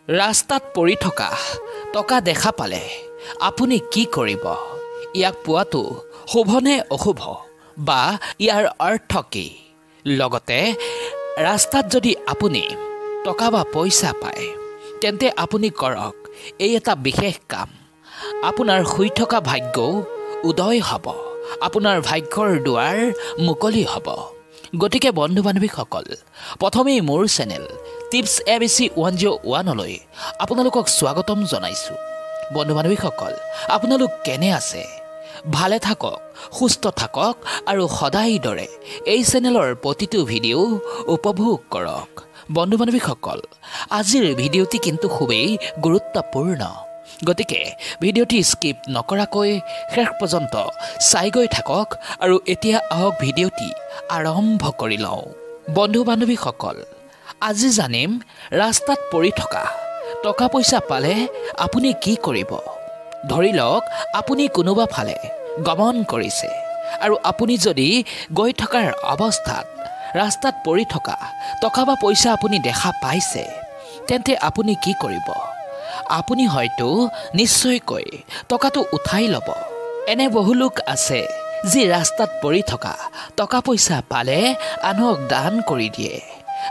ৰাস্তাত পৰি থকা টকা দেখা পালে আপুনি কি কৰিব? ইয়াক পোৱাটো শুভনে অশুভ বা ইয়াৰ অৰ্থ কি? লগতে ৰাস্তাত যদি আপুনি টকা বা পইচা পায় তেন্তে আপুনি কৰক এই এটা বিশেষ কাম। আপোনাৰ শুই থকা ভাগ্যও উদয় হ'ব, আপোনাৰ ভাগ্যৰ দুৱাৰ মুকলি হ'ব। গতিকে বন্ধু বান্ধৱীসকল, প্ৰথমেই মোৰ চেনেল টিপছ ABC 101লৈ আপোনালোকক স্বাগতম জনাইছোঁ। বন্ধু বান্ধৱীসকল, আপোনালোক কেনে আছে? ভালে থাকক, সুস্থ থাকক আৰু সদায় দৰে এই চেনেলৰ প্ৰতিটো ভিডিঅ' উপভোগ কৰক। বন্ধু বান্ধৱীসকল, আজিৰ ভিডিঅ'টি কিন্তু খুবেই গুৰুত্বপূৰ্ণ। গতিকে ভিডিঅ'টি স্কিপ নকৰাকৈ শেষ পৰ্যন্ত চাই গৈ থাকক আৰু এতিয়া আহক ভিডিঅ'টি আৰম্ভ কৰি লওঁ। বন্ধু বান্ধৱীসকল, আজি জানিম ৰাস্তাত পৰি থকা টকা পইচা পালে আপুনি কি কৰিব। ধৰি লওক আপুনি কোনোবা ফালে গমন কৰিছে আৰু আপুনি যদি গৈ থকাৰ অৱস্থাত ৰাস্তাত পৰি থকা টকা বা পইচা আপুনি দেখা পাইছে, তেন্তে আপুনি কি কৰিব? আপুনি হয়তো নিশ্চয়কৈ টকাটো উঠাই ল'ব। এনে বহু লোক আছে যি ৰাস্তাত পৰি থকা টকা পইচা পালে আনক দান কৰি দিয়ে,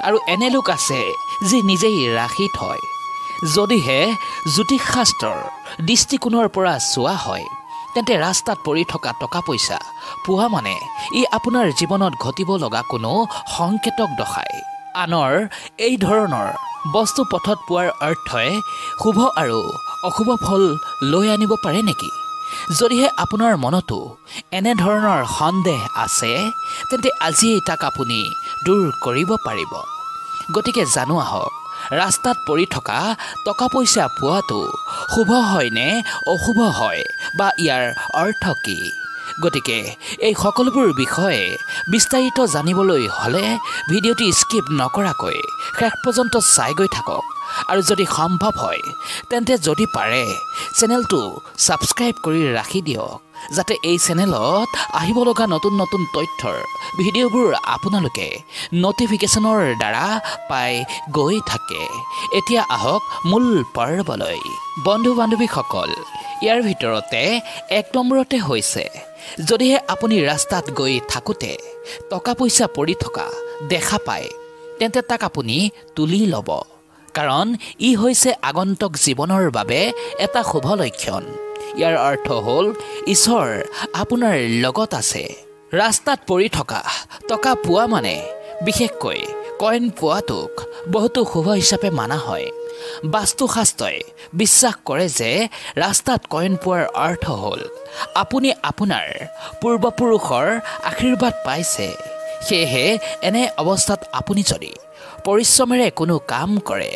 আৰু এনে লোক আছে যি নিজেই ৰাখি থয়। যদিহে জ্যোতিষ শাস্ত্ৰৰ দৃষ্টিকোণৰ পৰা চোৱা হয়, তেন্তে ৰাস্তাত পৰি থকা টকা পইচা পোৱা মানে ই আপোনাৰ জীৱনত ঘটিব লগা কোনো সংকেতক দৰ্শায়। আনৰ এই ধৰণৰ বস্তু পথত পোৱাৰ অৰ্থই শুভ আৰু অশুভ ফল লৈ আনিব পাৰে নেকি? যদিহে আপোনাৰ মনতো এনেধৰণৰ সন্দেহ আছে, তেন্তে আজিয়েই তাক আপুনি দূৰ কৰিব পাৰিব। গতিকে জানো আহক, ৰাস্তাত পৰি থকা টকা পইচা পোৱাটো শুভ হয় নে অশুভ হয় বা ইয়াৰ অৰ্থ কি? গতিকে এই সকলোবোৰ বিষয়ে বিস্তাৰিত জানিবলৈ হ'লে ভিডিঅ'টি স্কিপ নকৰাকৈ শেষ পৰ্যন্ত চাই গৈ থাকক, আৰু যদি সম্ভৱ হয় তেন্তে যদি পাৰে চেনেলটো ছাবস্ক্ৰাইব কৰি ৰাখি দিয়ক, যাতে এই চেনেলত আহিব লগা নতুন নতুন তথ্যৰ ভিডিঅ'বোৰ আপোনালোকে ন'টিফিকেশ্যনৰ দ্বাৰা পাই গৈ থাকে। এতিয়া আহক মূল পৰ্বলৈ। বন্ধু বান্ধৱীসকল, ইয়াৰ ভিতৰতে 1 নম্বৰতে হৈছে, যদিহে আপুনি ৰাস্তাত গৈ থাকোঁতে টকা পইচা পৰি থকা দেখা পায়, তেন্তে তাক আপুনি তুলি ল'ব, কাৰণ ই হৈছে আগন্তুক জীৱনৰ বাবে এটা শুভ লক্ষণ। ইয়াৰ অৰ্থ হ'ল ঈশ্বৰ আপোনাৰ লগত আছে। ৰাস্তাত পৰি থকা টকা পোৱা মানে বিশেষকৈ কইন পোৱাটোক বহুতো শুভ হিচাপে মানা হয়। বাস্তুশাস্ত্ৰই বিশ্বাস কৰে যে ৰাস্তাত কইন পোৱাৰ অৰ্থ হ'ল আপুনি আপোনাৰ পূৰ্বপুৰুষৰ আশীৰ্বাদ পাইছে। সেয়েহে এনে অৱস্থাত আপুনি যদি পৰিশ্ৰমেৰে কোনো কাম কৰে,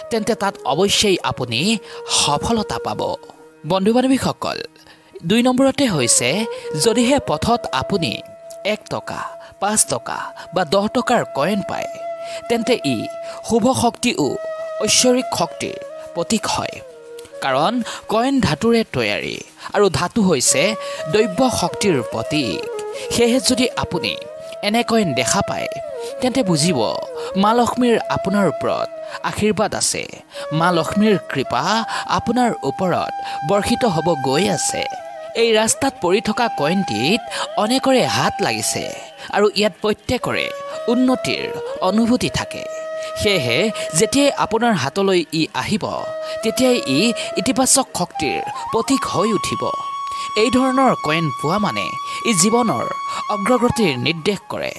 তেন্তে তাত অৱশ্যেই আপুনি সফলতা পাব। বন্ধু বান্ধৱীসকল, 2 নম্বৰতে হৈছে, যদিহে পথত আপুনি 1 টকা, 5 টকা বা 10 টকাৰ কইন পায়, তেন্তে ই শুভ শক্তি ও ঐশ্বৰিক শক্তিৰ প্ৰতীক হয়। কাৰণ কইন ধাতুৰে তৈয়াৰী আৰু ধাতু হৈছে দৈৱ শক্তিৰ প্ৰতীক। সেয়েহে যদি আপুনি এনে কইন দেখা পায়, তেন্তে বুজিব মা লক্ষ্মীৰ আপোনাৰ ওপৰত আশীৰ্বাদ আছে। মা লক্ষ্মীৰ কৃপা আপোনাৰ ওপৰত বৰ্ষিত হ'ব গৈ আছে। এই ৰাস্তাত পৰি থকা কইনটিত অনেকৰে হাত লাগিছে আৰু ইয়াত প্ৰত্যেকৰে উন্নতিৰ অনুভূতি থাকে। সেয়েহে যেতিয়াই আপোনাৰ হাতলৈ ই আহিব, তেতিয়াই ই ইতিবাচক শক্তিৰ প্ৰতীক হৈ উঠিব। এই ধৰণৰ কইন পোৱা মানে ই জীৱনৰ অগ্ৰগতিৰ নিৰ্দেশ কৰে।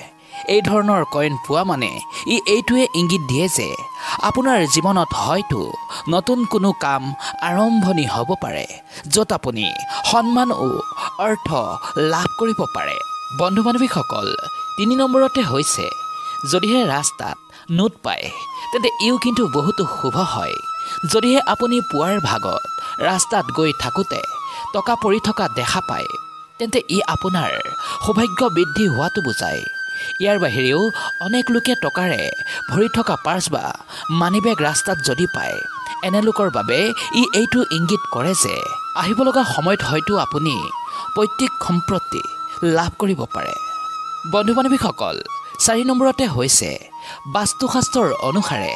এই ধৰণৰ কইন পোৱা মানে ই এইটোৱে ইংগিত দিয়ে যে আপোনাৰ জীৱনত হয়তো নতুন কোনো কাম আৰম্ভণি হ'ব পাৰে, য'ত আপুনি সন্মান ও অৰ্থ লাভ কৰিব পাৰে। বন্ধু বান্ধৱীসকল, 3 নম্বৰতে হৈছে, যদিহে ৰাস্তাত নোট পায়, তেন্তে ইও কিন্তু বহুতো শুভ হয়। যদিহে আপুনি পুৱাৰ ভাগত ৰাস্তাত গৈ থাকোঁতে টকা পৰি থকা দেখা পায়, তেন্তে ই আপোনাৰ সৌভাগ্য বৃদ্ধি হোৱাটো বুজায়। ইয়াৰ বাহিৰেও অনেক লোকে টকাৰে ভৰি থকা পাৰ্চ বা মানিবেগ ৰাস্তাত যদি পায়, এনে লোকৰ বাবে ই এইটো ইংগিত কৰে যে আহিব লগা সময়ত হয়তো আপুনি পৈতৃক সম্পত্তি লাভ কৰিব পাৰে। বন্ধু বান্ধৱীসকল, 4 নম্বৰতে হৈছে, বাস্তুশাস্ত্ৰৰ অনুসাৰে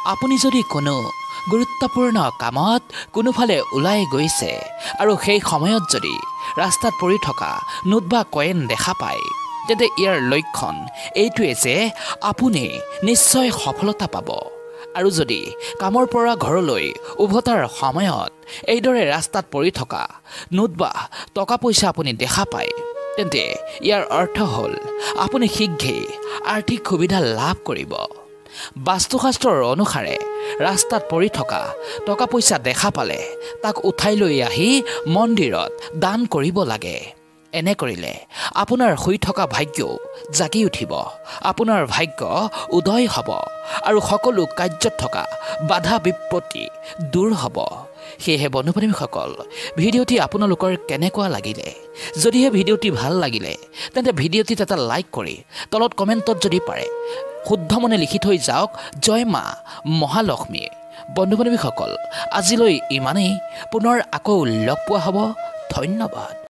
আপুনি যদি কোনো গুৰুত্বপূৰ্ণ কামত কোনোফালে ওলাই গৈছে আৰু সেই সময়ত যদি ৰাস্তাত পৰি থকা নোট বা কয়েন দেখা পায়, তেন্তে ইয়াৰ লক্ষণ এইটোৱে যে আপুনি নিশ্চয় সফলতা পাব। আৰু যদি কামৰ পৰা ঘৰলৈ উভতাৰ সময়ত এইদৰে ৰাস্তাত পৰি থকা নোট বা টকা পইচা আপুনি দেখা পায়, তেন্তে ইয়াৰ অৰ্থ হ'ল আপুনি শীঘ্ৰেই আৰ্থিক সুবিধা লাভ কৰিব। বাস্তুশাস্ত্ৰৰ অনুসাৰে ৰাস্তাত পৰি থকা টকা পইচা দেখা পালে তাক উঠাই লৈ আহি মন্দিৰত দান কৰিব লাগে। এনে কৰিলে আপোনাৰ শুই থকা ভাগ্যও জাগি উঠিব, আপোনাৰ ভাগ্য উদয় হ'ব আৰু সকলো কাৰ্যত থকা বাধা বিপত্তি দূৰ হ'ব। সেয়েহে বন্ধু-বান্ধৱীসকল, ভিডিঅ'টি আপোনালোকৰ কেনেকুৱা লাগিলে? যদিহে ভিডিঅ'টি ভাল লাগিলে তেন্তে ভিডিঅ'টিত এটা লাইক কৰি তলত কমেণ্টত যদি পাৰে শুদ্ধ মনে লিখি থৈ যাওক, জয় মা মহালক্ষ্মী। বন্ধু-বান্ধৱীসকল, আজিলৈ ইমানেই। পুনৰ আকৌ লগ পোৱা হ'ব। ধন্যবাদ।